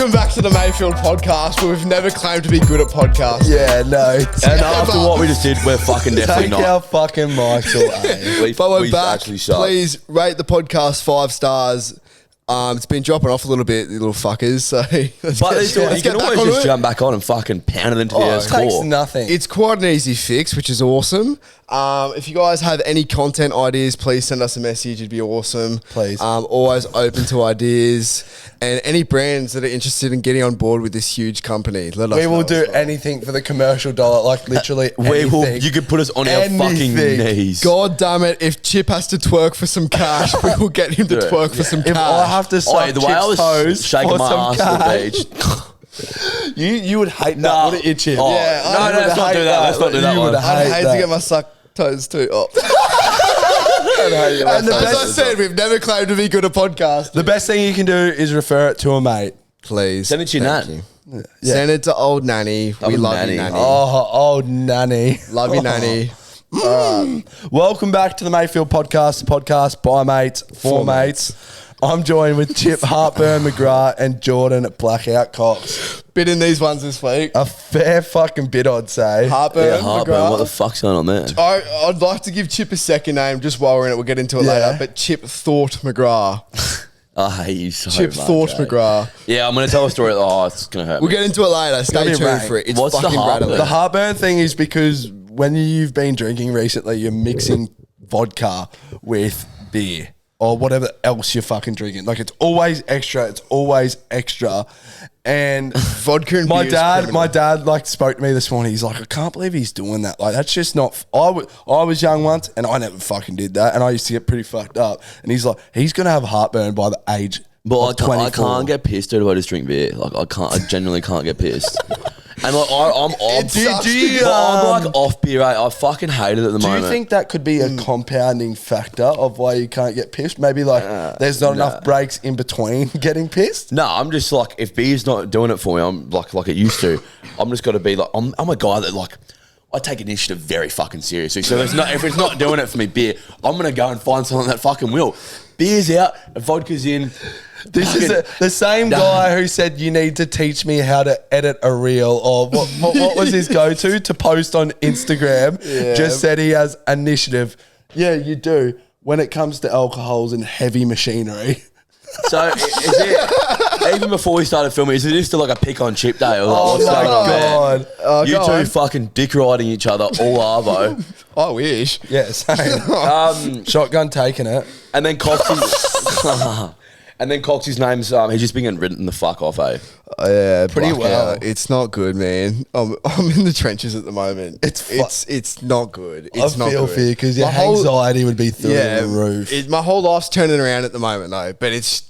Welcome back to the Mayfield podcast, where we've never claimed to be good at podcasts. Yeah, no. And after what we just did, we're fucking definitely Take not. our fucking mics away. But we're we back. actually suck. Please rate the podcast 5 stars. It's been dropping off a little bit, you little fuckers. So You can always just jump back on and fucking pound it into the It takes core. nothing. It's quite an easy fix, which is awesome. If you guys have any content ideas, please send us a message. It'd be awesome. Please. Always open to ideas. And any brands that are interested in getting on board with this huge company, let us know. We will as do well. anything for the commercial dollar, like literally We will. anything. You could put us on our fucking knees. God damn it, if Chip has to twerk for some cash, we will get him to twerk for some If cash. I have to suck the way I Chip's was toes shaking for my some ass at cash, the beach. you would hate that, No. wouldn't you, Chip? Oh, Yeah, no, I no, let's not do that. Let's not do that You one. would I'd hate that. to get my suck toes too. Oh. And the As I best, said, we've never claimed to be good at podcasting. the best thing you can do is refer it to a mate. Please. Send it to your Thank nan. you. Send it to old nanny. We Old love nanny. you, nanny. Oh, old nanny. Love you, nanny. Welcome back to the Mayfield podcast, podcast by mates, for mates. I'm joined with Chip, Heartburn McGrath, and Jordan at Blackout Cox. Bit in these ones this week. A fair fucking bit, I'd say. Heartburn, Yeah, heartburn. McGrath. What the fuck's going on there? I'd like to give Chip a second name just while we're in it. We'll get into it Yeah. later. But Chip Thought McGrath. I hate you so Chip much. Thought eh? McGrath. Yeah, I'm going to tell a story. Oh, it's going to hurt We'll me. get into it later. Stay Gotta be tuned right. for it. It's What's the fucking heartburn? rattling. The heartburn thing is because when you've been drinking recently, you're mixing vodka with beer or whatever else you're fucking drinking. Like it's always extra. It's always extra. And Vodka and my beer is dad, criminal. my dad like spoke to me this morning. He's like, I can't believe he's doing that. Like that's just not. I was young once and I never fucking did that. And I used to get pretty fucked up. And he's like, he's gonna have heartburn by the age. But of I 24. can't get pissed if I just drink beer. Like I can't. I genuinely can't get pissed. And like I'm off. sucks I'm like off beer. Right? I fucking hate it at the Do moment. you think that could be a compounding factor of why you can't get pissed? Maybe like there's not enough breaks in between getting pissed? No, I'm just like, if beer's not doing it for me, I'm like it used to. I'm just got to be like, I'm a guy that like, I take initiative very fucking seriously. So if it's not doing it for me, beer, I'm gonna go and find something that fucking will. Beer's out, vodka's in. This is the same guy who said you need to teach me how to edit a reel, or what was his go-to to post on Instagram. Just said he has initiative. Yeah, you do when it comes to alcohols and heavy machinery. So is it even before we started filming? Is it just like a pick on Chip day? Or like, Oh what's my going on there? God. You go two on. fucking dick riding each other all arvo, I wish. Yeah, same. Shotgun taking it. and then Coxy. And then Coxy's name's he's just been getting written the fuck off, eh? Yeah, Pretty Blackout. well. It's not good, man. I'm in the trenches at the moment. It's not good. It's I not feel good. for you because your My whole- anxiety would be through the roof. My whole life's turning around at the moment, though. But it's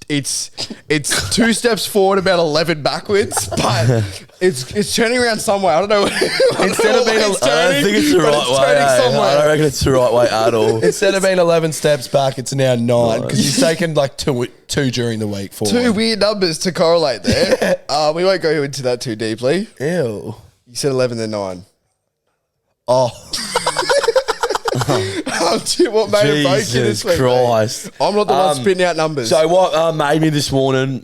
2 steps forward, about 11 backwards. But it's turning around somewhere. I don't know. Instead of being, I don't think it's the right way. Eh? I don't reckon it's the right way at all. Instead of being 11 steps back, it's now 9 because he's taken like two during the week. Two weird numbers to correlate there. We won't go into that too deeply. Ew. You said 11 then 9. Oh, What made it break you this Jesus week, Christ. mate? I'm not the one spitting out numbers. So what made me this morning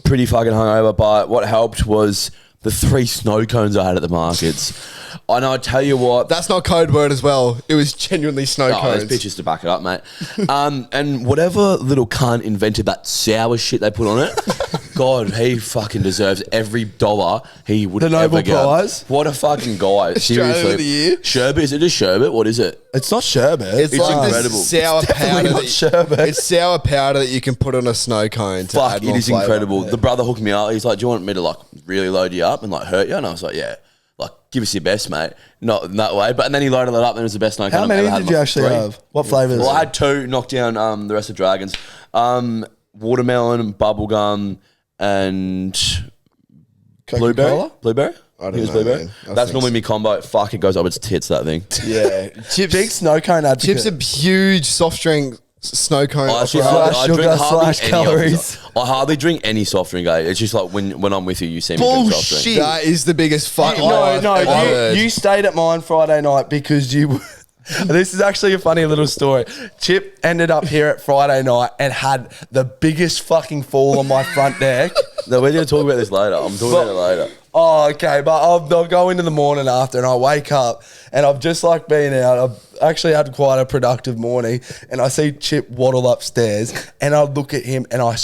pretty fucking hungover, but what helped was the 3 snow cones I had at the markets. And I tell you what, That's not code word as well. It was genuinely snow oh, there's cones. pictures to back it up, mate. And whatever little cunt invented that sour shit they put on it, God, he fucking deserves every dollar he would The Nobel ever get. Prize? What a fucking guy. Australian Seriously. of the Year? Sherbet? Is it just sherbet? What is it? it's not sherbet. It's like incredible. this sour powder. not sherbet. It's sour powder that you can put on a snow cone to Fuck, add it more is flavour. incredible. The brother hooked me up. He's like, do you want me to like really load you up and like hurt you? And I was like, yeah. Like, give us your best, mate. Not in that way. But and then he loaded it up and it was the best snow cone How I've many ever had did in you my actually 3. have? What flavours? Well, I had 2, knocked down the rest of Dragons. Watermelon, bubblegum, and Coca-Cola? Blueberry? I don't It was know, blueberry. man. I That's think normally me combo. Fuck, it goes up its tits, that thing. Yeah. Chips. Big snow cone advocate. Chips a huge soft drink snow cone. I actually Slash I sugar, drink hardly slash any of calories. it. I hardly drink any soft drink, eh? It's just like when I'm with you, you see me drink soft drink. That is the biggest fucking No, lie I've ever heard. you stayed at mine Friday night because you This is actually a funny little story. Chip ended up here at Friday night and had the biggest fucking fall on my front deck. No, we're going to talk about this later. I'm talking about it later. Oh, okay. But I'll go into the morning after and I wake up and I've just like been out. I've actually had quite a productive morning and I see Chip waddle upstairs and I look at him and I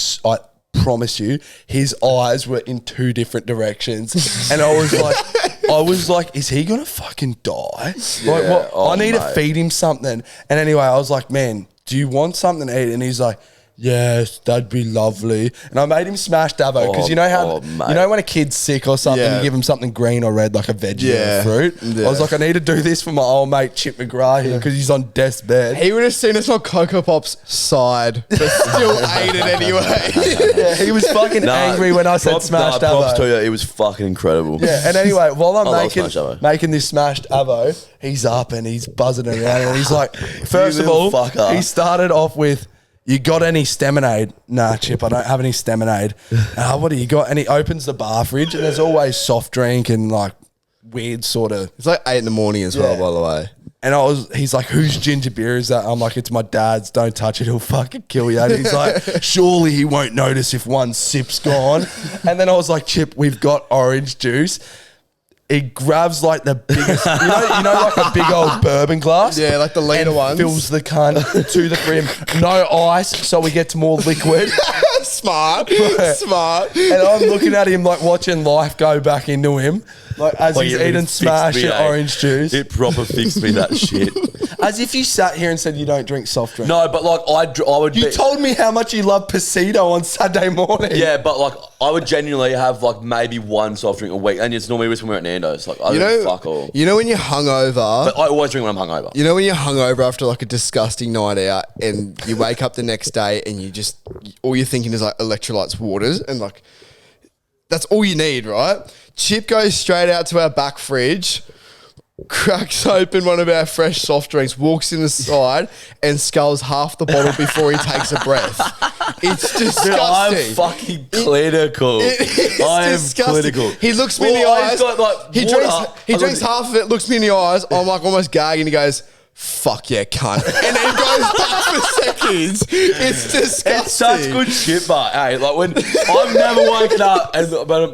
promise you, his eyes were in two different directions. And I was like, is he going to fucking die? Yeah. Like, what? Oh, I need to mate. feed him something. And anyway, I was like, man, do you want something to eat? And he's like, yes, that'd be lovely. And I made him smash Davo because you know how mate. you know when a kid's sick or something, you give him something green or red like a veggie or a fruit. Yeah. I was like, I need to do this for my old mate Chip McGrath here because he's on death's bed. He would have seen us on Cocoa Pop's side, but still ate it anyway. Yeah, he was fucking angry when I said smashed Davo. Props to you. It was fucking incredible. Yeah, and anyway, while I'm love smashed Avo. making this smashed Avo, he's up and he's buzzing around and he's like, first of little all, fucker. he started off with, you got any Steminade? Nah, Chip, I don't have any Steminade. What do you got? And he opens the bar fridge and there's always soft drink and like weird sort of. It's like 8 in the morning as well, by the way. And he's like, whose ginger beer is that? I'm like, it's my dad's. Don't touch it. He'll fucking kill you. And he's like, surely he won't notice if one sip's gone. And then I was like, Chip, we've got orange juice. He grabs like the biggest, you know, like a big old bourbon glass. Yeah, like the leader and ones. fills the cunt to the brim. No ice, so we get to more liquid. Smart. Smart. And I'm looking at him like watching life go back into him. Like as Like, he's it eating fixed smash me, and eh? orange juice. It proper fixed me, that shit. As if you sat here and said you don't drink soft drink. No, but like I would. You told me how much you love Pasito on Saturday morning. Yeah, but like I would genuinely have like maybe one soft drink a week, and it's normally just when we're at Nando's. Like I don't fuck all. You know when you're hungover. But I always drink when I'm hungover. You know when you're hungover after like a disgusting night out, and you wake up the next day, and you just all you're thinking is like electrolytes, waters, and like that's all you need, right? Chip goes straight out to our back fridge, cracks open one of our fresh soft drinks, walks in the side, and sculls half the bottle before he takes a breath. It's disgusting. Dude, I'm fucking clinical. It's I am disgusting. clinical. He looks me in the Well, eyes. I've got, like, he water. drinks half of it, looks me in the eyes. I'm like almost gagging. He goes, fuck yeah, cunt. And then goes back for seconds. It's disgusting. It's such good shit, but hey, like when I've never woken up and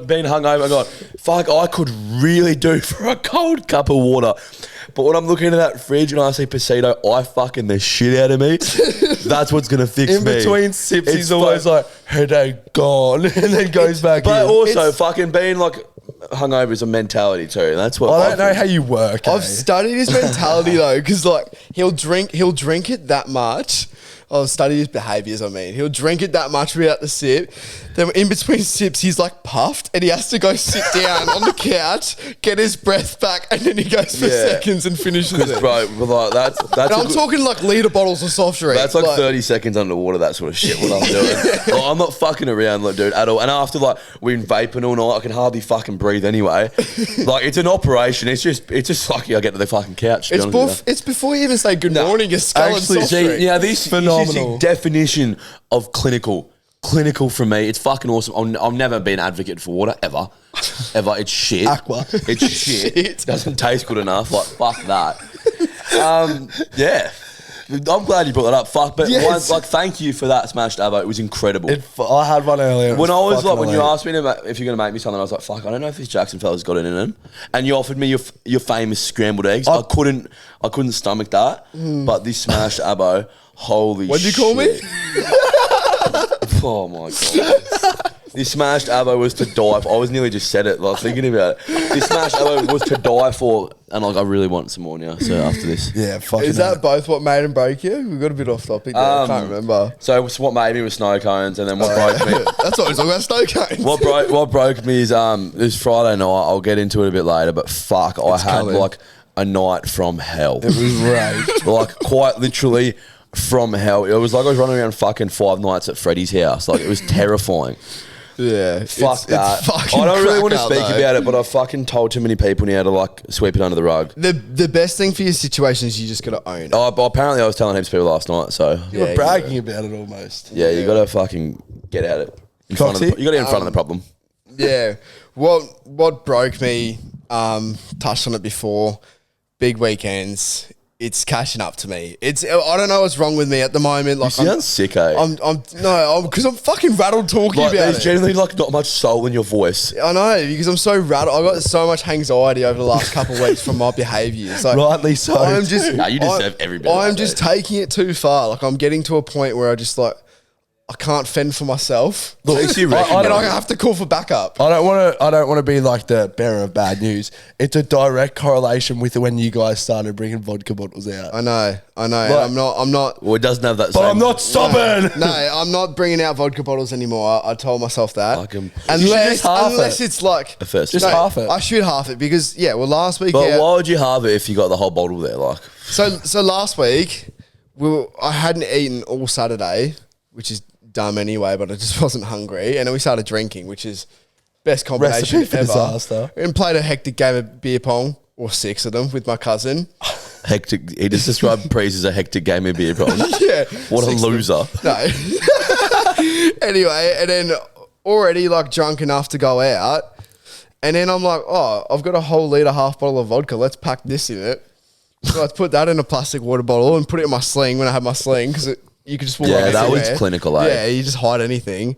been hungover, I go, fuck, I could really do for a cold cup of water. But when I'm looking at that fridge and I see Pasito, I fucking the shit out of me. That's what's gonna fix me. In between sips, It's he's always like, headache gone, and then goes back But in. also, fucking being like hungover is a mentality too. That's what I don't know how you work. I've studied his mentality though, because like he'll drink it that much. I've studied his behaviours. I mean, he'll drink it that much without the sip. Then in between sips, he's like puffed, and he has to go sit down on the couch, get his breath back, and then he goes for seconds and finishes it. Bro, but like that's And I'm talking like litre bottles of soft drink. That's like 30 seconds underwater, that sort of shit, what I'm doing. Like, I'm not fucking around, like, dude, at all. And after, like, we've been vaping all night, I can hardly fucking breathe anyway. Like, it's an operation. It's just lucky I get to the fucking couch. to be honest with you. It's before you even say good morning, you're sculling actually, soft See, drink. yeah, this is Phenomenal. the definition of clinical. Clinical for me. It's fucking awesome. I've never been an advocate for water, ever. Ever. It's shit. Aqua. It's shit. Doesn't taste good enough. Like, fuck that. Yeah. I'm glad you brought that up. Fuck, but Yes. thank you for that smashed avo. It was incredible. I had one earlier. When I was fucking like, when you elite. asked me if you're gonna make me something, I was like, fuck, I don't know if this Jackson fella's got it in him. And you offered me your famous scrambled eggs. I couldn't stomach that. But this smashed abo, holy shit. What'd you call me? Oh my god. This smashed abo was to die for. I was nearly just said it, like thinking about it. This smashed abo was to die for, and like I really want some more now. So after this, Yeah, fucking Is that both what made and broke you? We got a bit off topic there. I can't remember. so what made me was snow cones, and then what broke me. That's what I was talking about, snow cones. What broke me is this Friday night. I'll get into it a bit later, but fuck, I had coming. like a night from hell. It was rage. Like quite literally from hell. It was like I was running around fucking 5 nights at Freddie's house. Like it was terrifying. Yeah. Fuck that. It's fucking I don't really want to crack speak out, though. about it, but I fucking told too many people now to like sweep it under the rug. The best thing for your situation is you just got to own it. Oh, but apparently I was telling heaps of people last night, so You were Yeah, bragging about it almost. yeah, you got to fucking get at it. In front of Coxy? you got to get in front of the problem. Yeah. What broke me, touched on it before, big weekends, it's catching up to me. I don't know what's wrong with me at the moment. Like, You sound sick, eh? Because I'm fucking rattled talking Like, about there's it. generally like not much soul in your voice. I know, because I'm so rattled. I got so much anxiety over the last couple of weeks from my behaviour. So Rightly so. I'm just, Nah, you deserve every bit of I'm that, just mate. taking it too far. Like, I'm getting to a point where I just like, I can't fend for myself. Look, you reckon, and though? I have to call for backup. I don't want to be like the bearer of bad news. It's a direct correlation with when you guys started bringing vodka bottles out. I know. Like- I'm not. Well, it doesn't have that But same... I'm not stubborn. No, I'm not bringing out vodka bottles anymore. I told myself that. Fucking- You should just half Unless it. it's like A first. Just half it. I should half it because last week. But why would you halve it if you got the whole bottle there? Like, So last week I hadn't eaten all Saturday, which is dumb anyway, but I just wasn't hungry, and then we started drinking, which is best combination Recipe for ever. disaster. And played a hectic game of beer pong, or 6 of them, with my cousin. hectic. He just described Prees as a hectic game of beer pong. Yeah, What a 6 of them. loser. No. Anyway, and then already like drunk enough to go out, and then I'm like, oh, I've got a whole litre half bottle of vodka. Let's pack this in it. So I put that in a plastic water bottle and put it in my sling when I had my sling because you could just walk Yeah, around that was everywhere. clinical, eh? Yeah, you just hide anything,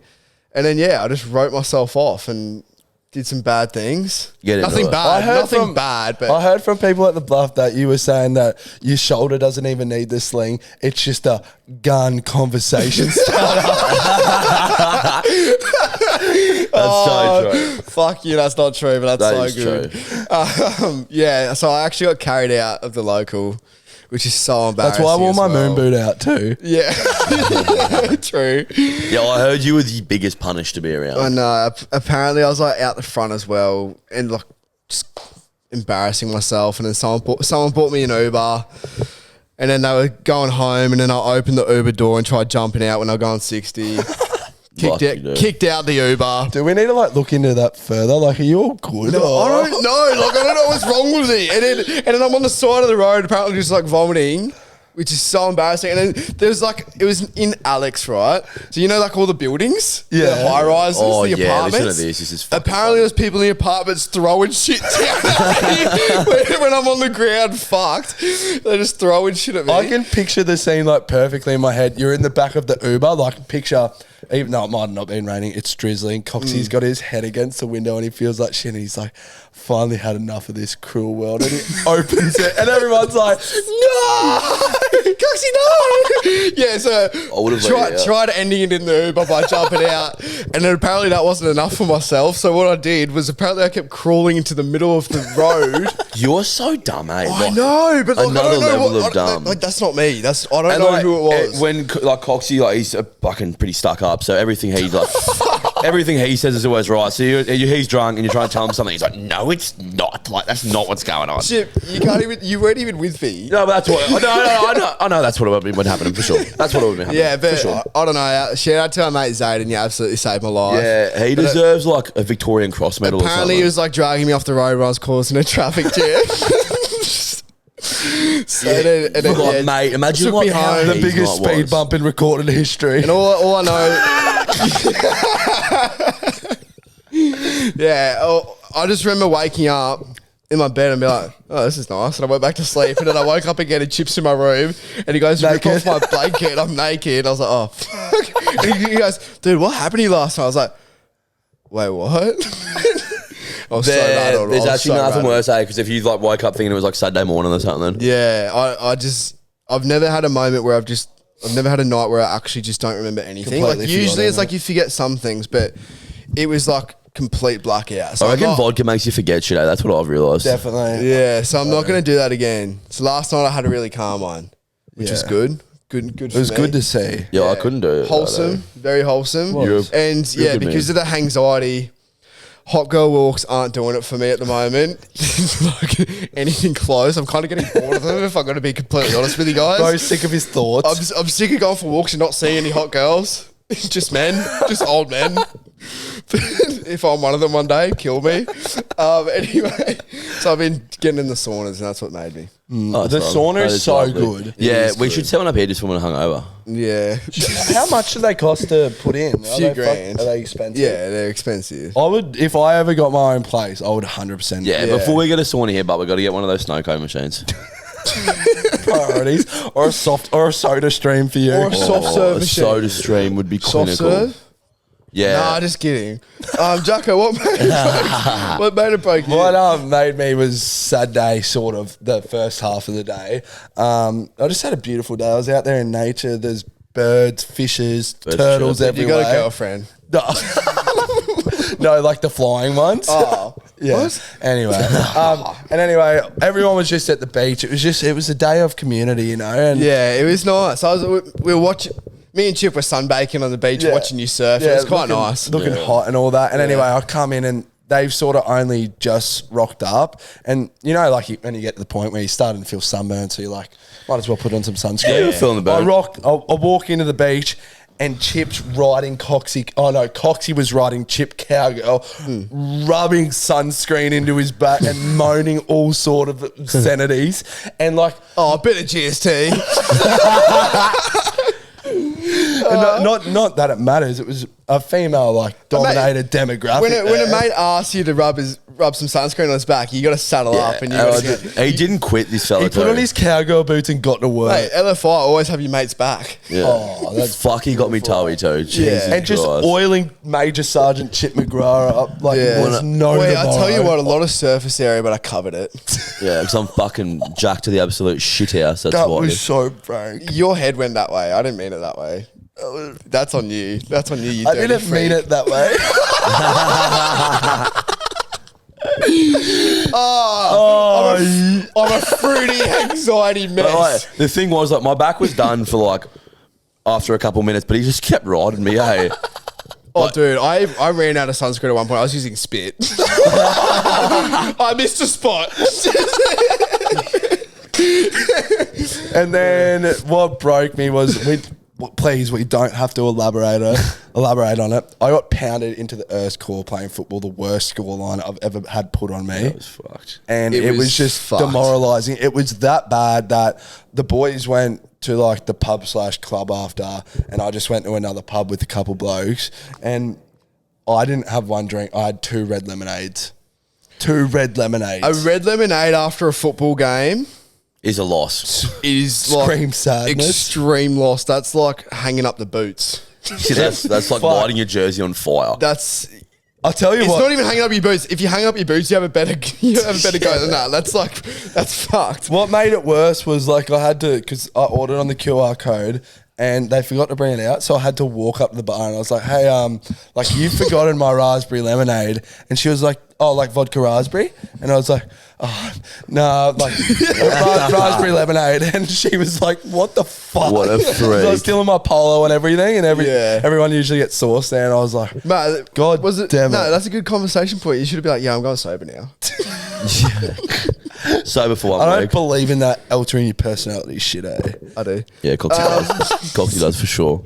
and then I just wrote myself off and did some bad things. Get into Nothing it. bad, nothing bad, but I heard from people at the Bluff that you were saying that your shoulder doesn't even need the sling. It's just a gun conversation starter. That's so true. fuck you, that's not true, but That that's is so good. So I actually got carried out of the local, which is so That's embarrassing. why I wore as my well. moon boot out too. Yeah, true. Yeah, I heard you were the biggest punish to be around. And apparently I was like out the front as well, and like just embarrassing myself. And then someone bought me an Uber, and then they were going home, and then I opened the Uber door and tried jumping out when I was going 60. Lucky dude. Kicked out the Uber. Do we need to like look into that further? Like, are you all good? I don't know. Like, I don't know what's wrong with me. And then I'm on the side of the road, apparently just like vomiting, which is so embarrassing. And then there's like, it was in Alex, right? So you know, like all the buildings, Yeah. the high rises, Oh, the yeah, apartments. listen to this. This is fucking Apparently, there's people in the apartments throwing shit down at me when I'm on the ground, fucked. They're just throwing shit at me. I can picture the scene like perfectly in my head. You're in the back of the Uber, like picture, even though it might have not been raining, it's drizzling. Coxy's got his head against the window and he feels like shit and he's like, finally had enough of this cruel world. And he opens it and everyone's like, no, Coxie, no. Yeah, so I would've let you out. tried ending it in the Uber by jumping out, and then apparently that wasn't enough for myself. So what I did was apparently I kept crawling into the middle of the road. You're so dumb, eh? I know, but like, another I don't know level what, of dumb. Like that's not me. I don't And know like, who it was. When like Coxie, like he's fucking pretty stuck up, so everything he like, everything he says is always right. So he's drunk and you're trying to tell him something. He's like, no, it's not. Like that's not what's going on. Chip, you weren't even with me. No, but that's what. I know that's what would be happening for sure. That's what would be happening. Yeah, but for sure. I don't know. Shout out to our mate Zayden. You absolutely saved my life. Yeah, he deserves like a Victorian Cross medal. Apparently, or he something. was like dragging me off the road when I was causing a traffic jam. So then, and then, Like, yeah, mate, imagine took what me home. how the his biggest night speed was. bump in recorded history. And all I know, I just remember waking up in my bed and be like, oh, this is nice. And I went back to sleep, and then I woke up again and Chip's in my room, and he goes, rip off my blanket. I'm naked. I was like, oh, fuck. And he goes, dude, what happened to you last night? I was like, wait, what? I was so bad on it. There's I was actually so nothing bad. worse, because if you like woke up thinking it was like Saturday morning or something. Yeah, I've never had a moment where I've never had a night where I actually just don't remember anything. Completely Like usually forgot, it's like you forget some things, but it was like complete blackout. So I I'm reckon not- vodka makes you forget shit. That's what I've realised. Definitely. Yeah, so I'm not going to do that again. So last night I had a really calm one, which was Yeah. good. Good. It was good to see. Yeah, I couldn't do it. Wholesome, very wholesome. You're- And you're a yeah, good because man. of the anxiety, hot girl walks aren't doing it for me at the moment. Like anything close, I'm kind of getting bored of them. If I'm going to be completely honest with you guys, Bro's sick of his thoughts. I'm sick of going for walks and not seeing any hot girls. Just men, just old men. If I'm one of them one day, kill me. Anyway, so I've been getting in the saunas, and that's what made me. Oh, The that's sauna That is so lovely. good. Yeah, It is we good. should set one up here just for when we're hungover. Yeah, How much do they cost to put in? Few grand. Are they expensive? yeah, they're expensive. I would, if I ever got my own place, I would 100%. Yeah, Yeah. before we get a sauna here, but we got to get one of those snow cone machines. Priorities. Or a soda stream for you. Or a soft serve a machine. soda stream would be Soft clinical. serve? Yeah. Nah, just kidding. Jacko, what made it break you? What made me was sad day, sort of, the first half of the day. I just had a beautiful day. I was out there in nature. There's birds, fishes, turtles chirping. You everywhere. got a girlfriend. No. No, like the flying ones. Oh. Yeah. What? Anyway, and anyway, everyone was just at the beach. It was a day of community, you know. And Yeah, it was nice. We were watching. Me and Chip were sunbaking on the beach, Yeah. watching you surf. it was quite looking, nice. looking hot and all that. And anyway, I come in and they've sort of only just rocked up. And you know, like when you get to the point where you're starting to feel sunburned, so you're like, might as well put on some sunscreen. Yeah, you're feeling the burn. I walk into the beach. And Chip's riding Coxy. Oh no, Coxy was riding Chip Cowgirl, rubbing sunscreen into his back and moaning all sort of obscenities. And like, Oh, a bit of GST. not that it matters. It was a female like dominated demographic. when a mate asks you to rub some sunscreen on his back, you got to saddle up and you got to get. He didn't quit this fella. he put on his cowgirl boots and got to work. Hey, LFI always have your mate's back. Yeah. Oh, that's Fuck, he got me toey too. Jesus and just Christ. oiling Major Sergeant Chip McGrath up like Yeah. there's no Wait, I tell you tomorrow. what, a lot of surface area, but I covered it. Yeah, because I'm fucking jacked to the absolute shit house. That's That why. was so frank. Your head went that way. I didn't mean it that way. That's on you. That's on you. You I dirty didn't freak. mean it that way. I'm a fruity anxiety mess. But, like, the thing was, like, my back was done for like after a couple minutes, but he just kept riding me. Hey, Oh, dude, I ran out of sunscreen at one point. I was using spit. I missed a spot. And then what broke me was, please, we don't have to elaborate on it. I got pounded into the Earth's core playing football, the worst scoreline I've ever had put on me. that was fucked. And It it was was just fucked. demoralizing. It was that bad that the boys went to like the pub/club after, and I just went to another pub with a couple blokes, and I didn't have one drink. I had 2 red lemonades. 2 red lemonades. A red lemonade after a football game Is a loss. is Scream like sadness. extreme loss. That's like hanging up the boots. See, that's like Fuck. lighting your jersey on fire. That's I'll tell you it's what. not even hanging up your boots. If you hang up your boots, you have a better go than that. That's fucked. What made it worse was like I had to, because I ordered on the QR code and they forgot to bring it out. So I had to walk up to the bar and I was like, hey, like you've forgotten my raspberry lemonade. And she was like, oh, like vodka raspberry? And I was like, oh, no, like raspberry lemonade. And she was like, what the fuck? What a So I was freak. still in my polo and everything. And Yeah. everyone usually gets sauce there. And I was like, Mate, God was it? damn it. No, that's a good conversation point. You should be like, yeah, I'm going sober now. Sober for one I don't week. believe in that altering your personality shit, eh? I do. Yeah, Coxy does. Coxy does for sure.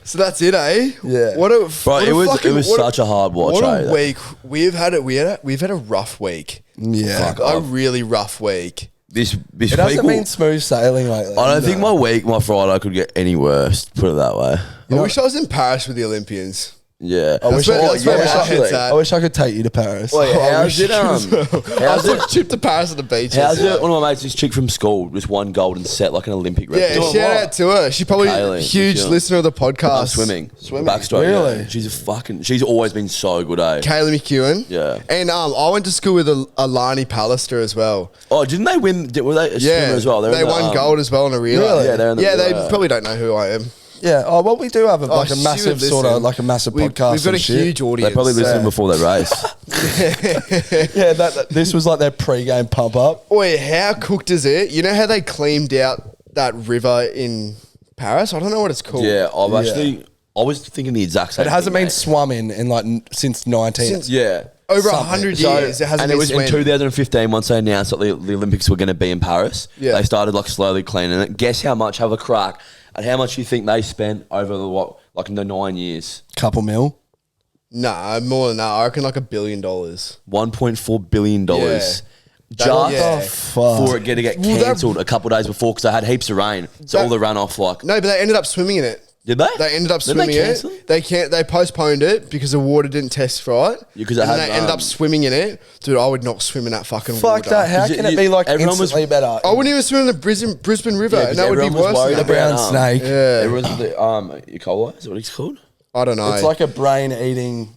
So that's it, eh? Yeah. What a Bro, what it a was fucking- what a- such a hard watch. What eh? a week we've had it. We've had a rough week. Yeah. A really rough week. This It week. hasn't will- been smooth sailing lately. I don't think my Friday could get any worse. Put it that way. I wish I was in Paris with the Olympians. Yeah. I wish, where- I, that's where I my wish head's I, at. I wish I could take you to Paris. Wait, Oh, I how's wish it? I How's it? took Chip to Paris at the beach. How's it? One of my mates, this chick from school, just won gold and set like an Olympic record. Yeah, Doing shout what? out to her. She probably Kaylee, huge yeah. listener of the podcast. Swimming. Swimming. Backstroke. Really? Yeah. She's always been so good, eh? Kaylee McEwen. Yeah. And I went to school with Alani Pallister as well. Oh, didn't they win? Were they a Yeah, swimmer as well? they in the, won gold as well in a relay. Really? Yeah, they're in the they relay. probably don't know who I am. Yeah. Oh, well, we do have a, like a she massive would sort of listen. like a massive We've podcast. got a and shit. huge audience. They probably listened before they race. Yeah, this was like their pre-game pump up. Wait, how cooked is it? You know how they cleaned out that river in Paris? I don't know what it's called. Yeah, I was thinking the exact same It hasn't thing, been mate. swum in like since 19. Since- Yeah. Over Something. 100 So- years, it hasn't and been it was in swam. 2015 once they announced that the Olympics were going to be in Paris. Yeah. They started like slowly cleaning it. Guess how much? Have a crack at how much you think they spent over the 9 years? Couple mil. Nah, more than that. I reckon like $1 billion. $1.4 billion. Yeah. Just Yeah. for it to get Well, that- cancelled a couple of days before because they had heaps of rain. So That- all the runoff like No, but they ended up swimming in it. Did they? They ended up Did they swimming cancel it. They postponed it because the water didn't test right. Yeah, 'cause and it then had, they ended up swimming in it. Dude, I would not swim in that fucking Fuck water. that. How Is it- can it be like everyone was- instantly better? I wouldn't even swim in the Brisbane River, Yeah, and that would be everyone was worse. worried than The that. about, brown snake. Yeah. Everyone's the E. coli. Is that what it's called? I don't know. It's like a brain eating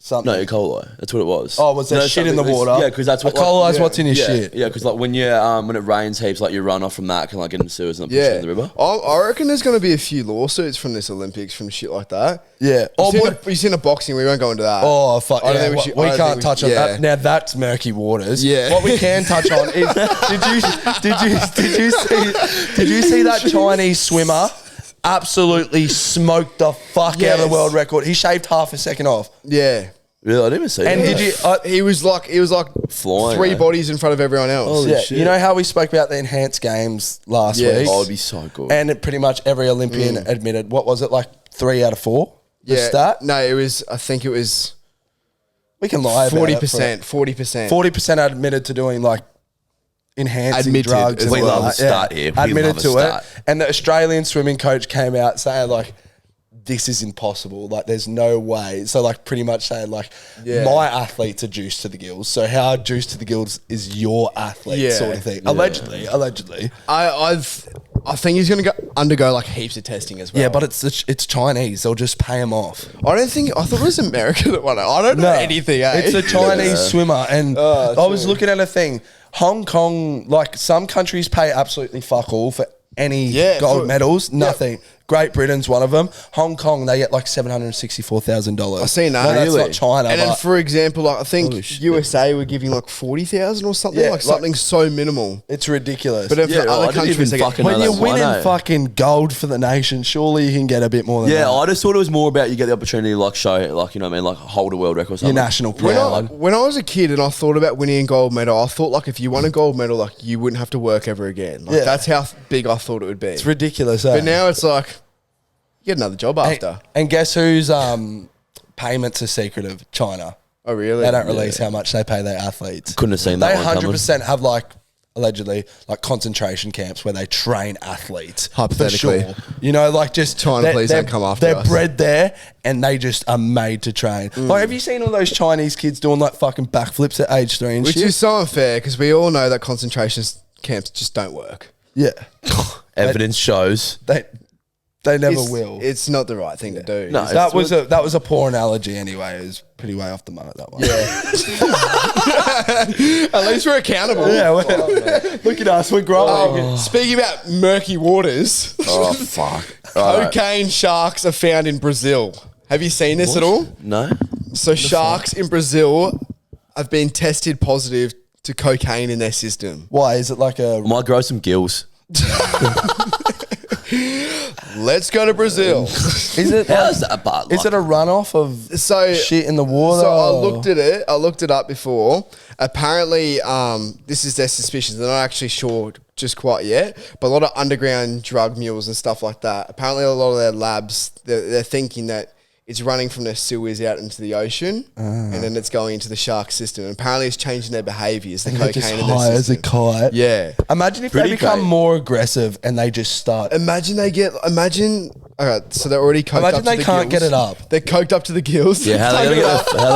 something. No, E. coli. That's what it was. Oh, was there No, shit in the something- water? Yeah, because that's what E. coli is yeah. what's in your yeah, shit. Yeah, because like when it rains heaps, like your runoff from that can like get in the sewers and push it yeah. in the river. I reckon there's going to be a few lawsuits from this Olympics from shit like that. Yeah. You've seen a boxing. We won't go into that. Oh fuck! I don't Yeah, think we should- I don't can't think touch should- on yeah. that. Now that's murky waters. Yeah. What we can touch on is did you see that Chinese swimmer absolutely smoked the fuck out of Yes. the world record? He shaved half a second off. Yeah. Really, I didn't even see And that. did you? He was like Flying, three eh? bodies in front of everyone else. Holy Yeah, shit. you know how we spoke about the enhanced games last Yes. week? Oh, it'd be so good. And it pretty much every Olympian admitted. What was it like? 3 out of 4. The stat. No, it was. I think it was We can lie about 40%. 40%. 40% admitted to doing like enhancing Admitted drugs. as and We all love that. a stat here. We Admitted love a to stat. it. And the Australian swimming coach came out saying like, this is impossible. Like, there's no way. So, like, pretty much saying, like, Yeah. my athletes are juiced to the gills. So, how juiced to the gills is your athlete, Yeah. sort of thing? Allegedly. I think he's going to undergo like heaps of testing as well. Yeah, but it's Chinese. They'll just pay him off. I thought it was America that won it. I don't know anything. Eh? It's a Chinese swimmer. And Oh, I was looking at a thing. Hong Kong, like, some countries pay absolutely fuck all for any gold medals. Nothing. Great Britain's one of them. Hong Kong, they get like $764,000. I've seen that. No, that's Really? not China. And then, but for example, like, I Holy think shit. USA were giving like 40,000 or something, Yeah, like something so minimal. it's ridiculous. But if Yeah, for I other didn't countries, even they get fucking know when that you're winning one, eh? fucking gold for the nation, surely you can get a bit more than Yeah, that. I just thought it was more about you get the opportunity to like show, like, you know what I mean, like hold a world record or Your something. national When pride. I was a kid and I thought about winning a gold medal, I thought like if you won a gold medal, like you wouldn't have to work ever again. Like, Yeah. that's how big I thought it would be. It's ridiculous, eh? But now it's like you get another job after. And guess whose payments are secretive? China. Oh really? They don't release how much they pay their athletes. Couldn't have seen They that one coming. 100% have like, allegedly, like concentration camps where they train athletes. Hypothetically. For sure. You know, like just China, they're- please they're- don't come after They're us. bred there and they just are made to train. Like, have you seen all those Chinese kids doing like fucking backflips at age 3 and Which shit? is so unfair because we all know that concentration camps just don't work. Yeah. Evidence shows. They never It's- will. It's not the right thing to do. No, that was a poor analogy anyway. It was pretty way off the mark, that one. At least we're accountable. Yeah, look at us, we're growing. Speaking about murky waters, Oh, fuck. Alright. cocaine sharks are found in Brazil. Have you seen this at all? No? So sharks in Brazil have been tested positive to cocaine in their system. Why is it like a? Might grow some gills. Let's go to Brazil. Is it? How's that bad? Is it a runoff of So shit in the water? So I looked at it. I looked it up before. Apparently, this is their suspicions. They're not actually sure just quite yet. But a lot of underground drug mules and stuff like that. Apparently, a lot of their labs they're thinking that it's running from their sewers out into the ocean, and then it's going into the shark system. And apparently, it's changing their behaviours. The They're just cocaine in their high as a system. kite. Yeah. Imagine if Pretty they become great. more aggressive and they just start. Imagine they get. All right, so they're already coked Imagine up to they the can't gills. get it up. They're coked up to the gills. Yeah, how they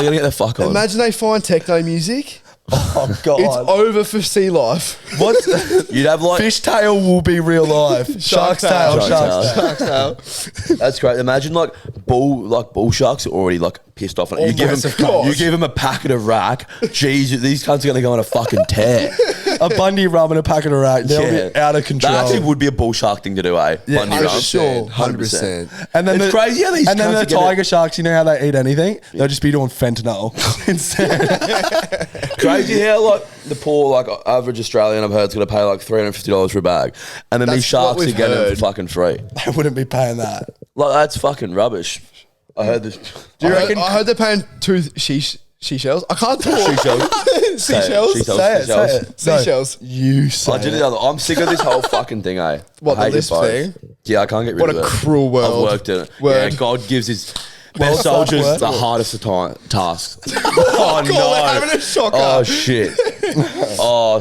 gonna get the fuck on? Imagine they find techno music. Oh god! It's over for sea life. What's You'd have like fishtail will be real life. Shark's tail. Shark's Shark's tail. That's great. Imagine like bull sharks are already like pissed off. You give Almost, them, of course. you give them a packet of rack. Jeez, these cunts are gonna go on a fucking tear. A Bundy rum and a packet of rack. They'll Yeah. be out of control. That actually would be a bull shark thing to do, eh? Yeah, Bundy rum. sure. 100%. And then It's crazy how these and then cunts the are getting- tiger sharks, you know how they eat anything? They'll just be doing fentanyl instead. Crazy how like the poor like average Australian I've heard is gonna pay like $350 for a bag, and then these That's what sharks are we've getting it heard. for fucking free. They wouldn't be paying that. Like that's fucking rubbish. I heard this. Do you reckon? I heard they're paying two seashells. I can't talk. Seashells. Seashells. Seashells. Say it. Say it. No, Seashells. you say I did it. it. I'm sick of this whole fucking thing, eh? What, I hate the lisp it both. thing? Yeah, I can't get rid What of a it. cruel world. I've worked in it. Word. Yeah, God gives his Well, best soldiers word. the hardest of tasks. Oh God, we're having a shocker. Oh shit. Oh,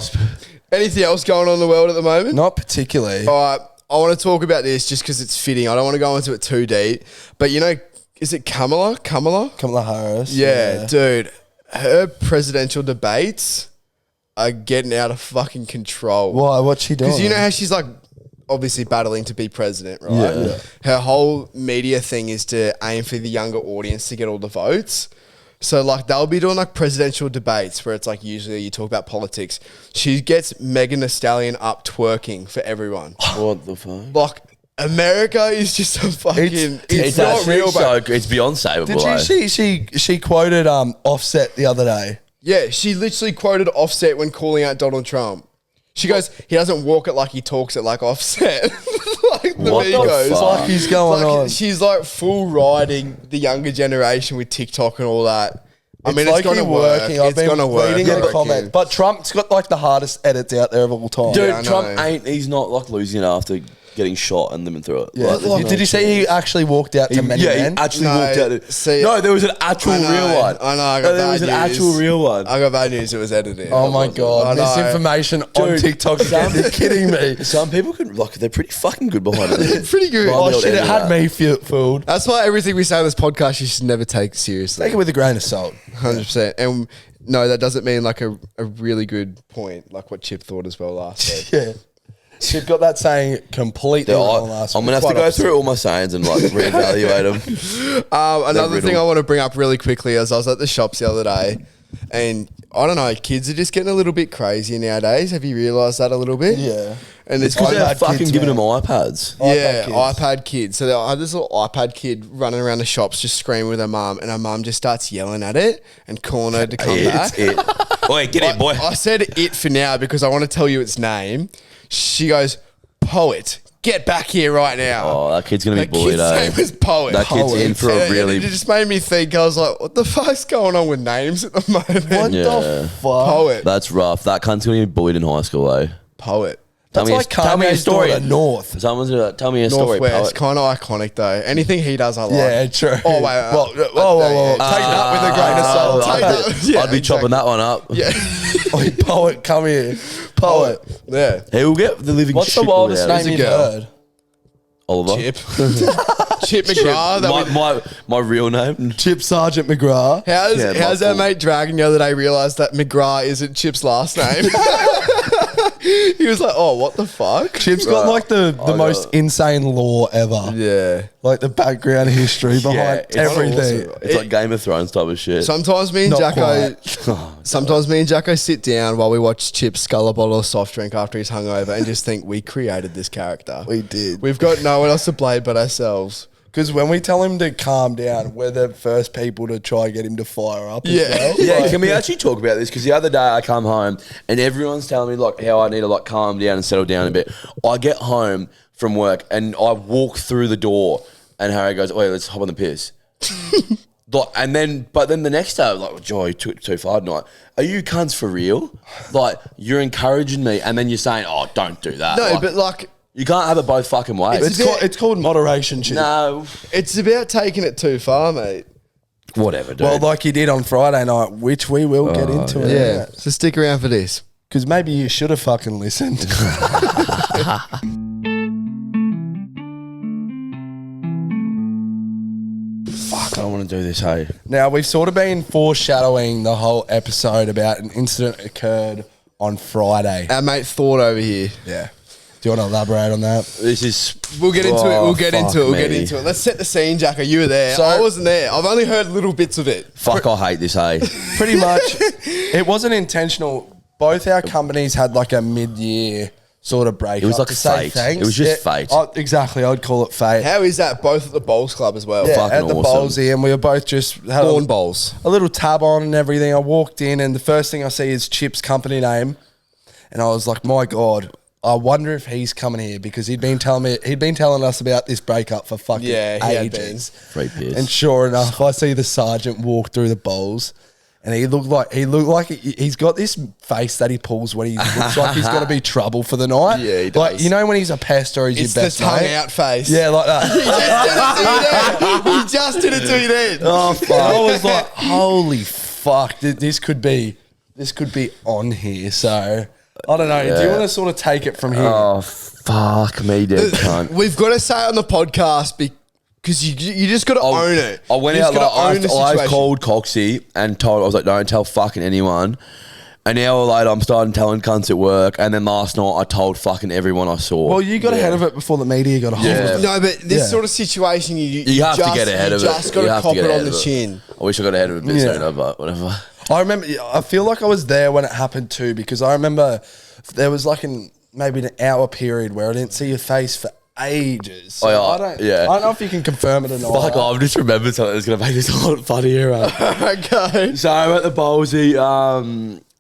Anything else going on in the world at the moment? Not particularly. All right. I want to talk about this just because it's fitting. I don't want to go into it too deep. But you know, is it Kamala? Kamala Harris. Yeah, dude. Her presidential debates are getting out of fucking control. Why? What's she doing? Because you know how she's like obviously battling to be president, right? Yeah. Her whole media thing is to aim for the younger audience to get all the votes. So like they'll be doing like presidential debates where it's like usually you talk about politics. She gets Megan Thee Stallion up twerking for everyone. What the fuck? Like America is just a fucking. It's not actually real, bro. It's Beyonce. Did she quoted Offset the other day? Yeah, she literally quoted Offset when calling out Donald Trump. She goes, he doesn't walk it like he talks it like Offset. Like the What the Migos. fuck? Like he's going Like, on. she's like full riding the younger generation with TikTok and all that. I mean, it's going to work. I've It's been going to work. reading I the reckon. comment. But Trump's got like the hardest edits out there of all time. Dude, Yeah, I Trump know. he's not like losing after getting shot and living through it. Yeah. Like, Did you see he actually walked out to many men? he actually No, walked out. see- No, there was an actual I know, real one. I know, I got No, there bad was an news. actual real one. I got bad news. It was edited. Oh my I god, know. misinformation on Dude, TikTok again. You're kidding me. Some people can like they're pretty fucking good behind it. Pretty good. Well, Oh I'll shit, it edit had that. me fooled. That's why everything we say on this podcast you should never take seriously. Take it with a grain of salt. 100%. And no, that doesn't mean like a really good point, like what Chip thought as well last week. Yeah. She's got that saying completely wrong last I'm week. gonna have to Quite go opposite. through all my sayings and like reevaluate them. Another riddle. thing I want to bring up really quickly is I was at the shops the other day and I don't know, kids are just getting a little bit crazy nowadays. Have you realised that a little bit? Yeah. And It's it's because iPad they're fucking kids, giving man. them iPads. yeah, kids. iPad kids. So I had this little iPad kid running around the shops just screaming with her mum and her mum just starts yelling at it and calling her to come back. It's it. Oi, get in, boy. I said it for now because I want to tell you its name. She goes, Poet, get back here right now. Oh, that kid's gonna be That bullied. kid's Eh? name is Poet. That kid's in for a And really. It just made me think. I was like, what the fuck's going on with names at the moment? What Yeah. the fuck? Poet. That's rough. That cunt's gonna be bullied in high school, eh? Poet. That's like tell me a Kanye's story. daughter, North. Someone's gonna tell me a story. Northwest. Poet. Kind of iconic though. Anything he does, I like. Yeah, true. Oh, wait. Whoa. Take that with a grain of salt. Take that. Yeah, I'd be chopping that one up. Yeah. Oi, Poet, come here. Poet. Yeah. He'll get the living. What's the shit wildest out of name him. you've girl. heard? Oliver. Chip. Chip McGrath. That we- My real name. Chip Sergeant McGrath. Yeah, How's my our fault. mate Dragon the other day realised that McGrath isn't Chip's last name? He was like, oh, what the fuck? Chip's got like the most insane lore ever. Yeah. Like the background history behind it's everything. awesome. It's like Game of Thrones type of shit. Sometimes me and Not Jacko, sometimes me and Jacko sit down while we watch Chip scull a bottle of soft drink after he's hungover and just think we created this character. We did. We've got no one else to blame but ourselves. Because when we tell him to calm down, we're the first people to try and get him to fire up. Yeah. As well. Yeah, Like, can we actually talk about this? Because the other day I come home and everyone's telling me like how I need to like calm down and settle down a bit. I get home from work and I walk through the door and Harry goes, "Wait, let's hop on the piss." But then the next day, I'm like, "Joy, you took it too far tonight. Are you cunts for real? Like, you're encouraging me, and then you're saying, oh, don't do that. No, Like, but like, you can't have it both fucking ways. it's called moderation, Chip. No, it's about taking it too far, mate. whatever, dude. Well, like you did on Friday night, which we will get into. Yeah. So stick around for this. Because maybe you should have fucking listened. Fuck, I don't want to do this, hey. Now, we've sort of been foreshadowing the whole episode about an incident occurred on Friday. Our mate Thought over here. Yeah. Do you want to elaborate on that? This is... We'll get into it. Oh, We'll get fuck into it. We'll me. get into it. Let's set the scene, Jacko. You were there. So- I wasn't there. I've only heard little bits of it. Fuck, I hate this, hey. Pretty much, it wasn't intentional. Both our companies had like a mid-year sort of break. It was like to say fate. thanks. It was just fate. Exactly. I'd call it fate. How is that? Both at the Bowls Club as well. Yeah, fucking at the awesome. bowls here, and we were both just had Lawn bowls. a little tab on and everything. I walked in, and the first thing I see is Chip's company name, and I was like, "My God, I wonder if he's coming here," because he'd been telling us about this breakup for fucking Yeah, he had ages. Free piss. And sure enough, I see the sergeant walk through the bowls, and he looked like he's got this face that he pulls when he looks like he's going to be trouble for the night. Yeah, he Like, does. you know when he's a pest or he's It's your the best tongue mate? out face. Yeah, like that. He just did it to you then. Oh fuck! I was like, holy fuck! This could be on here. So I don't know. Do you want to sort of take it from here? Oh, fuck me, dude, cunt. We've got to say it on the podcast because you just got to own it. I went You just out, gotta own the I situation. called Coxy and I was like, don't tell fucking anyone. An hour later, I'm starting telling cunts at work, and then last night I told fucking everyone I saw. Well, you got ahead of it before the media got a hold of it. No, but this sort of situation, you have to get ahead of it. You just got to cop it on the chin. I wish I got ahead of it a bit sooner, but whatever. I remember. I feel like I was there when it happened too, because I remember there was like maybe an hour period where I didn't see your face for ages. So I don't know if you can confirm it or not. Fuck, I've just remembered something that's going to make this a lot funnier. Okay. So I'm at the Ballsy,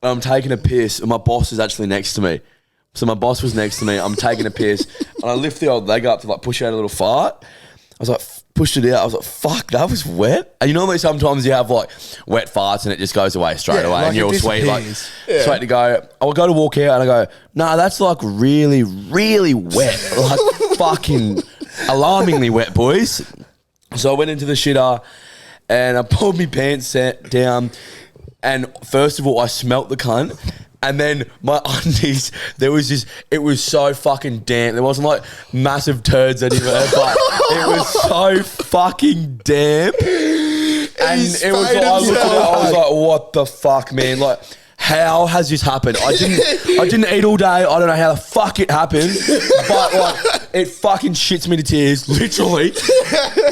I'm taking a piss, and my boss is actually next to me. So my boss was next to me, I'm taking a piss, and I lift the old leg up to like push out a little fart. I was like, pushed it out. I was like, fuck, that was wet. And you know, like sometimes you have like wet farts and it just goes away straight away, like and you're all it sweet, like disappears. sweet to go. I will go to walk out, and I go, nah, that's like really, really wet, like fucking alarmingly wet, boys. So I went into the shitter, and I pulled my pants down. And first of all, I smelt the cunt. And then my undies, it was so fucking damp. There wasn't like massive turds anywhere, but it was so fucking damp. And it was like, I looked at it, I was like, what the fuck, man? Like, how has this happened? I didn't eat all day. I don't know how the fuck it happened, but like it fucking shits me to tears, literally.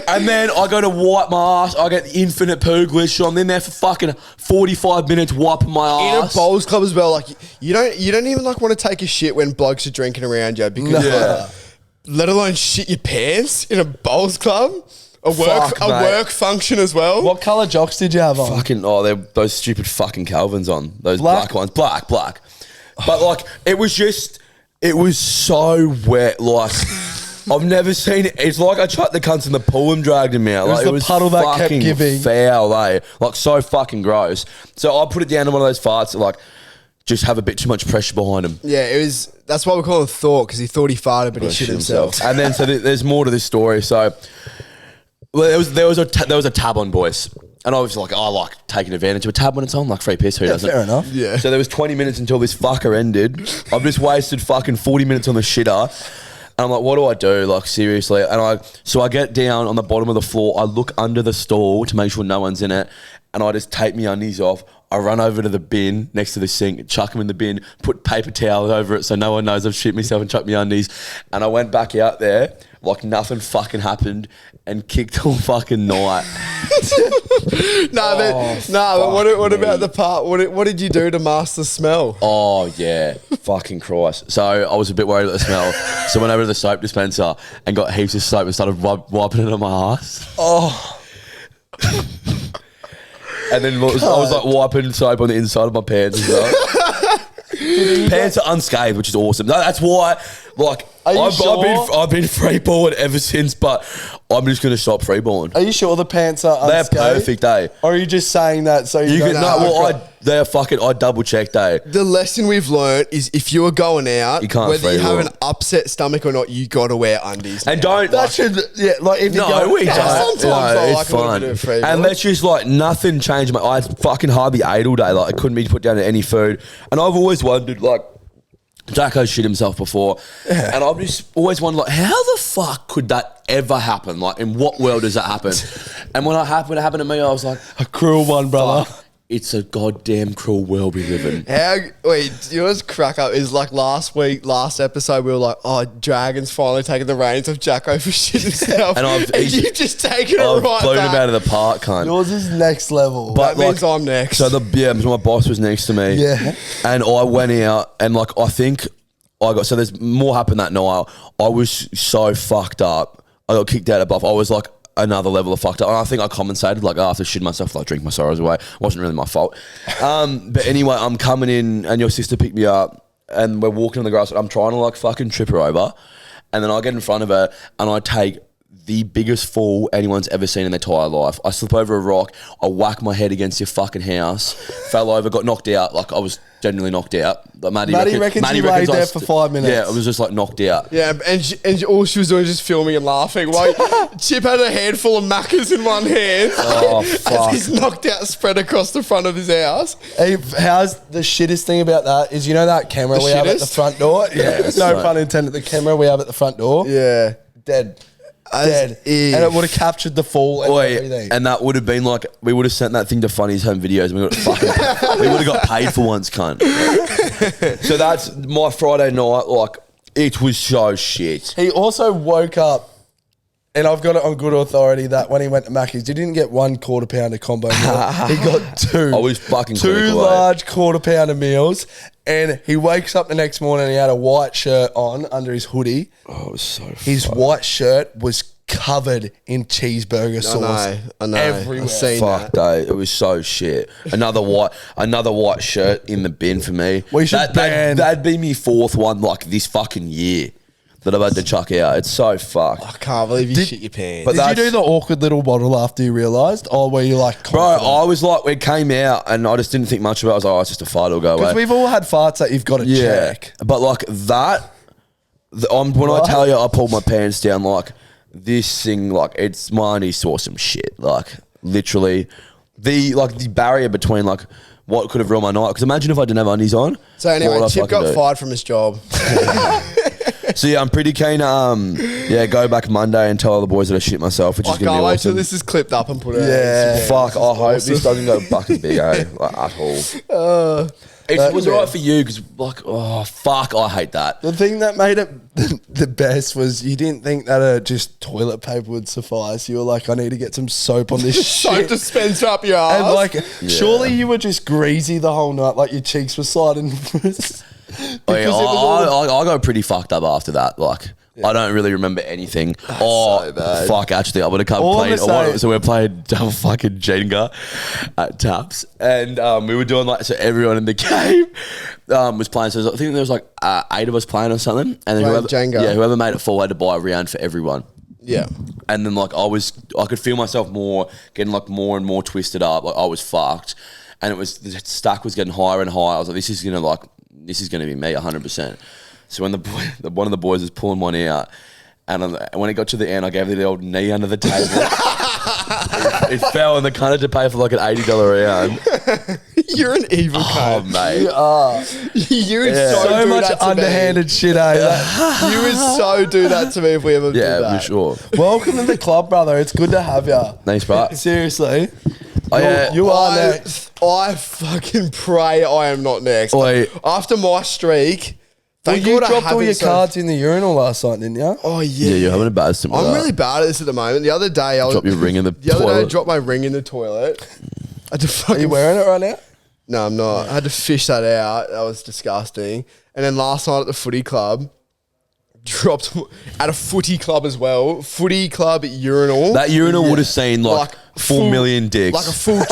And then I go to wipe my ass. I get the infinite poo glitch. So I'm in there for fucking 45 minutes wiping my ass. In a bowls club as well, like you don't even like want to take a shit when blokes are drinking around you because let alone shit your pants in a bowls club. A work function as well. What colour jocks did you have on? Fucking, they're those stupid fucking Calvins on. Those black ones. Black. But like, it was so wet. Like, I've never seen it. It's like I chucked the cunts in the pool and dragged them out. It was the puddle that kept giving. Foul, eh? Like, so fucking gross. So I put it down to one of those farts that, like, just have a bit too much pressure behind him. Yeah, it was. That's why we call him Thought, because he thought he farted, but he shit himself. And then, so there's more to this story. So, well, there was a tab on, boys. And I was like, I like taking advantage of a tab when it's on, like free piss, who doesn't? Fair enough. Yeah. So there was 20 minutes until this fucker ended. I've just wasted fucking 40 minutes on the shitter. And I'm like, what do I do? Like, seriously. And I get down on the bottom of the floor. I look under the stall to make sure no one's in it. And I just take my undies off. I run over to the bin next to the sink, chuck them in the bin, put paper towels over it so no one knows I've shit myself and chucked my undies. And I went back out there like nothing fucking happened and kicked all fucking night. But what about the part? What did you do to mask the smell? Oh, yeah. Fucking Christ. So I was a bit worried about the smell. So I went over to the soap dispenser and got heaps of soap and started wiping it on my ass. Oh. And then I was like wiping soap on the inside of my pants as well. Pants are unscathed, which is awesome. That's why, like, I've been freeballing ever since, but I'm just going to stop freeballing. Are you sure the pants are unscathed? They're perfect, eh? Or are you just saying that so you don't know? I double checked, eh? The lesson we've learned is if you are going out, you can't whether you have an upset stomach or not, you got to wear undies. And now. don't... That should... Yeah, like if you go... we don't. Sometimes No, it's fun. And let's just like nothing changed. I fucking hardly ate all day. Like I couldn't be put down to any food. And I've always wondered, like, Jacko shit himself before. Yeah. And I've just always wondered, like, how the fuck could that ever happen? Like, in what world does that happen? And when it happened to me, I was like... A cruel one, brother. Fuck. It's a goddamn cruel world we live in. You know what's crack up is like last episode we were like, oh, Dragon's finally taking the reins of Jacko for shit himself. And you've just taken it right back. I've blown him out of the park, cunt. Yours is next level. But that means I'm next. So my boss was next to me. Yeah. And I went out and like, I think so there's more happened that night. I was so fucked up. I got kicked out of buff. I was like, another level of fucked up. And I think I compensated, like, after shitting myself, like, drink my sorrows away. It wasn't really my fault. But anyway, I'm coming in and your sister picked me up and we're walking on the grass. I'm trying to, like, fucking trip her over. And then I get in front of her and I take the biggest fall anyone's ever seen in their entire life. I slip over a rock. I whack my head against your fucking house. Fell over, got knocked out. Like, I was generally knocked out. Like Maddie reckons he laid there for 5 minutes. Yeah, it was just like knocked out. Yeah, and all she was doing was just filming and laughing. Like Chip had a handful of Maccas in one hand. Oh, fuck. As he's knocked out spread across the front of his house. Hey, how's the shittest thing about that is, you know that camera we have at the front door? Yeah, no pun intended. The camera we have at the front door. Yeah. Dead. Dead. And it would have captured the fall and everything. And that would have been like, we would have sent that thing to Funny's home videos and we would have got paid for once, cunt. So that's my Friday night. Like, it was so shit. He also woke up, and I've got it on good authority that when he went to Mackey's, he didn't get 1 quarter pounder combo meal. He got 2. I was fucking 2 large quarter pounder meals. And he wakes up the next morning and he had a white shirt on under his hoodie. Oh, it was so His white shirt was covered in cheeseburger sauce. I know. Everywhere. I've seen Fuck, that. it was so shit. Another white shirt in the bin for me. We should ban. That'd be me 4th one like this fucking year that I've had to chuck out. It's so fucked. I can't believe you shit your pants. But Did you do the awkward little bottle after you realised? Or were you like, Bro, I was like, it came out and I just didn't think much about it. I was like, oh, it's just a fart, it'll go away. Because we've all had farts that you've got to check. But like that, when I tell you I pulled my pants down, like this thing, like it's my auntie saw some shit. Like literally, the barrier between like what could have ruined my night. Because imagine if I didn't have undies on. So anyway, Chip got fired from his job. So yeah, I'm pretty keen to go back Monday and tell all the boys that I shit myself, which is going to be awesome. Wait till this is clipped up and put it Yeah, fuck, I hope this doesn't go fucking big, like, at all. It was alright for you because, like, oh, fuck, I hate that. The thing that made it the best was you didn't think that just toilet paper would suffice. You were like, I need to get some soap on this soap shit. dispenser up your ass. And like, surely you were just greasy the whole night, like your cheeks were sliding. I got pretty fucked up after that. Like, I don't really remember anything. So bad. Fuck, actually, I would have come played. So we played double fucking Jenga at Taps. And we were doing like, so everyone in the game was playing. So I think there was like 8 of us playing or something. And then whoever made it 4 had to buy a round for everyone. Yeah. And then like I could feel myself getting like more and more twisted up. Like I was fucked. And the stack was getting higher and higher. I was like, this is going to be me 100%. So when one of the boys was pulling one out, and when it got to the end, I gave it the old knee under the table. it fell, and the cunt had to pay for like an $80 round. You're an evil cunt. Oh, mate. You are. You would so much that to underhanded shit, eh? You would so do that to me if we ever did that. Yeah, for sure. Welcome to the club, brother. It's good to have you. Thanks, bro. Seriously. You are next. I fucking pray I am not next. Oi. After my streak, you dropped all your cards in the urinal last night, didn't you? Oh, yeah. Yeah, you're having a bad time with I'm that. really bad at this at the moment. The other day, I Drop your ring in the other day, I toilet. dropped my ring in the toilet. I had to Are fucking you wearing it right now? No, I'm not. I had to fish that out. That was disgusting. And then last night at the footy club, dropped at a footy club as well. Footy club urinal. That urinal would have seen like 4 million dicks. Like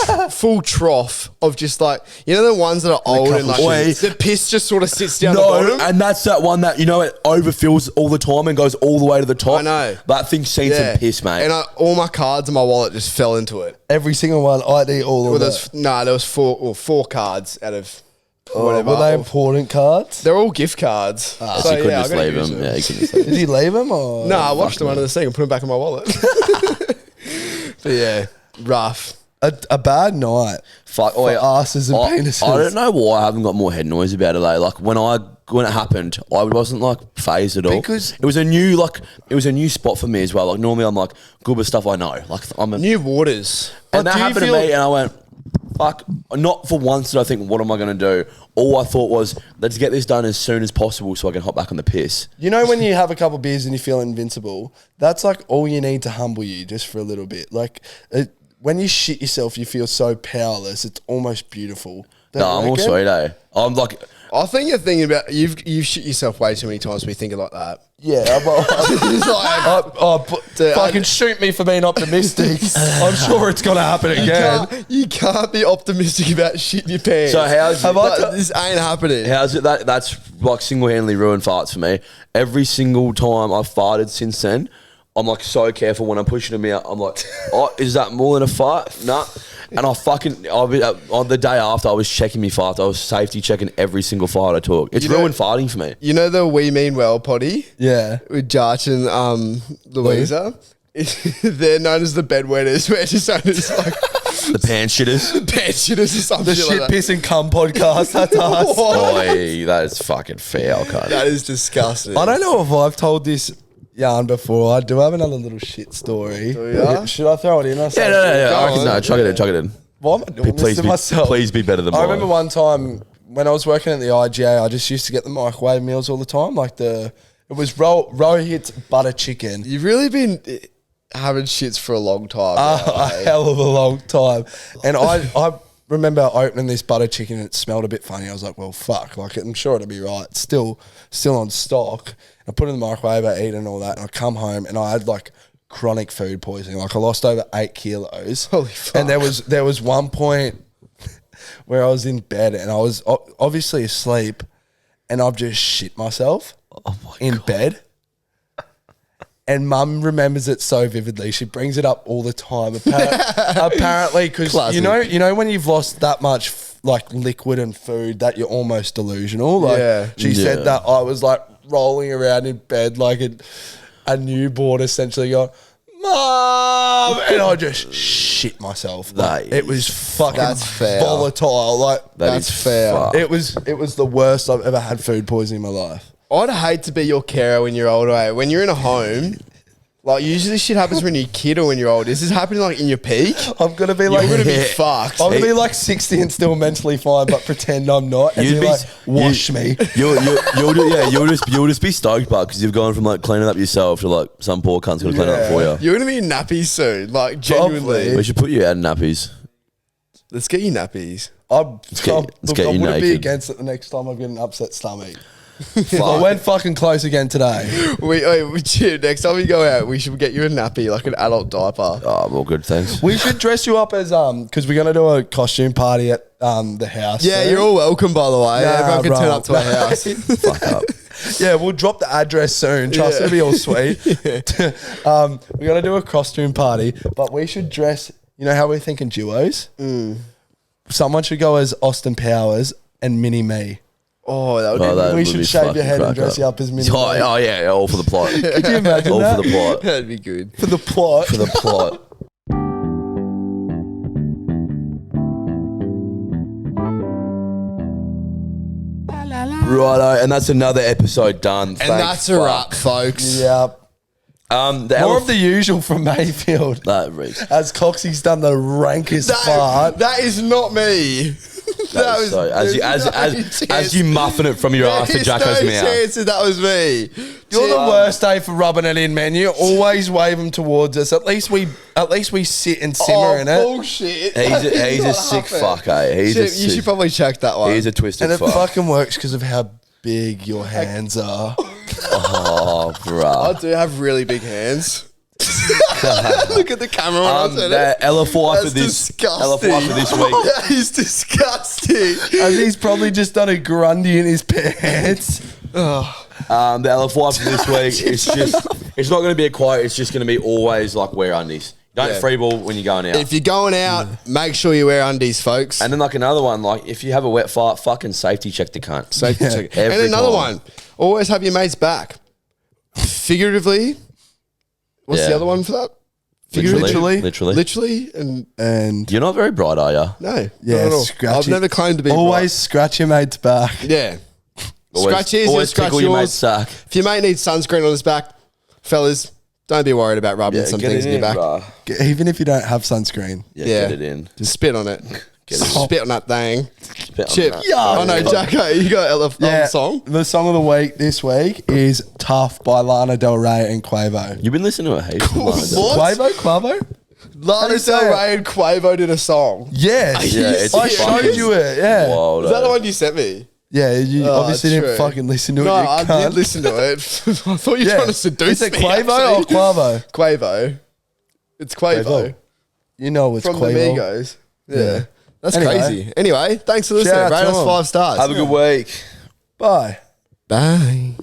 a full trough of just like, you know the ones that are old and like the piss just sort of sits down the bottom? And that's that one that, you know, it overfills all the time and goes all the way to the top. I know. That thing's seen some piss, mate. And all my cards in my wallet just fell into it. Every single one, ID, all of it. There was 4 cards out of whatever. Were they important cards? They're all gift cards. So you couldn't just leave them. Yeah, you couldn't just leave them. Did you leave them? Or? No, I washed them under the sink and put them back in my wallet. But yeah, rough. A bad night for asses and penises. I don't know why I haven't got more head noise about it. Like when it happened, I wasn't like phased at all because it was a new spot for me as well. Like normally I'm like good with stuff I know. Like I'm new waters, and that happened to me, and I went, fuck. Not for once did I think, what am I going to do? All I thought was, let's get this done as soon as possible so I can hop back on the piss. You know when you have a couple of beers and you feel invincible? That's like all you need to humble you just for a little bit. Like when you shit yourself, you feel so powerless. It's almost beautiful. No, I'm all sweet, eh? I'm like... I think you're thinking about you've shit yourself way too many times to be thinking like that. Yeah, fucking shoot me for being optimistic. I'm sure it's gonna happen again. You can't be optimistic about shitting your pants. So this ain't happening. How's it that's like single-handedly ruined farts for me. Every single time I've farted since then, I'm like so careful when I'm pushing them out. I'm like, oh, is that more than a fart? Nah. And on the day after, I was checking me farts. I was safety checking every single fart I took. It's ruined farting for me. You know the We Mean Well potty? Yeah. With Jarch and Louisa? They're known as the bedwetters. We're just known as like... The pants shitters. Pants shitters or something The shit, like that. piss and cum podcast. That's us. Boy, that is fucking foul, cunt. That is disgusting. I don't know if I've told this yarn before. I do have another little shit story. ya? Should I throw it in? Yeah, I reckon, no, chuck it in. Why am I doing this to myself? Please be better than I mine. remember one time when I was working at the IGA, I just used to get the microwave meals all the time. Like it was Rohit's butter chicken. You've really been having shits for a long time. A hell of a long time. And I remember opening this butter chicken and it smelled a bit funny. I was like, well, fuck. Like, I'm sure it'll be right. It's still on stock. I put it in the microwave, I eat and all that. And I come home and I had like chronic food poisoning. Like I lost over 8 kilos. Holy fuck. And there was one point where I was in bed and I was obviously asleep and I've just shit myself in bed. And Mum remembers it so vividly. She brings it up all the time. Apparently, because you know when you've lost that much like liquid and food that you're almost delusional. Like she said that I was like rolling around in bed like a newborn, essentially going, Mom, and I just shit myself. Like, it was fucking volatile. Like That's fair. It was the worst I've ever had food poisoning in my life. I'd hate to be your carer when you're older. Eh? When you're in a home, like usually shit happens when you're a kid or when you're old. This is happening like in your peak. I'm gonna be like, You're gonna be fucked. I'm gonna be like 60 and still mentally fine, but pretend I'm not. And You'd be be- like, wash me. You'll just be stoked, but because you've gone from like cleaning up yourself to like some poor cunt's gonna clean it up for you. You're gonna be in nappies soon. Like genuinely. We should put you out in nappies. Let's get you nappies. Let's get I you wouldn't be naked. against it the next time I get an upset stomach. I went fucking close again today. Next time we go out, we should get you a nappy, like an adult diaper. Oh, well, good, thanks. We should dress you up as because we're gonna do a costume party at the house. Yeah, soon. you're all welcome, by the way. Nah, Everyone can turn bro. up to our house. Fuck up. Yeah, we'll drop the address soon. Trust it'll be all sweet. We're gonna do a costume party, but we should dress. You know how we're thinking duos? Someone should go as Austin Powers and Mini Me. Oh, that would that be We would should be shave your fucking head and crack dress up. you up as Mini Me. Oh, yeah, all for the plot. Could you imagine All that? for the plot. that'd be good. For the plot. For the plot. Righto, and that's another episode done. And that's a wrap, folks. Yeah. The More of the usual from Mayfield. That reeks. As Coxy's done the rankest fart. That is not me. That was So, as you muffin it from your ass to Jacko's mouth. Chances that was me. You're the worst day for rubbing it in, man. You always wave them towards us. At least we sit and simmer in it. Bullshit. He's a sick fuck, eh? You should probably check that one. He's a twisted And it fuck. fucking works because of how big your hands are. Oh, I bruh. do have really big hands. Look at the camera when I said The it. LF4 for That's this disgusting. LF4 for this week. That is disgusting. And he's probably just done a Grundy in his pants. The LF4 for this week is just, it's not going to be a quote, it's just going to be always like wear undies. Don't Yeah. freeball when you're going out. If you're going out, make sure you wear undies, folks. And then like another one, like if you have a wet fart, fucking safety check the cunt. Safety check. And Every another time. one, always have your mates back. Figuratively, what's the Yeah. other one for that? Literally. Literally, and You're not very bright, are you? no, Yeah, not at all. scratchy. I've never claimed to be Always scratch your mate's back. right. Yeah. Scratch his, always scratch tickle your mate's yours. sack. If your mate needs sunscreen on his back, fellas, don't be worried about rubbing some get things it in your back. bruh. Even if you don't have sunscreen. Yeah, Yeah. get it in. Just spit on it. Spit on that thing. Spit on Chip. that. Oh no, Jacko, you got a song? The song of the week this week is Tough by Lana Del Rey and Quavo. You've been listening to a heap. What? Quavo? Lana say Del it? Rey and Quavo did a song. Yes. Yeah, it's I fucking showed you it. Yeah. wild. Is that the one you sent me? Yeah, you Oh, obviously true. didn't fucking listen to it. No, you I cunt. did listen to it. I thought you were Yeah. trying to seduce Is it me. Quavo or actually. Quavo? Quavo. It's Quavo. Quavo. You know it's From Quavo. the Migos. Yeah. That's Anyway. crazy. Anyway, thanks for Shout listening. out Rate to us them. 5 stars. Have a good week. Bye. Bye.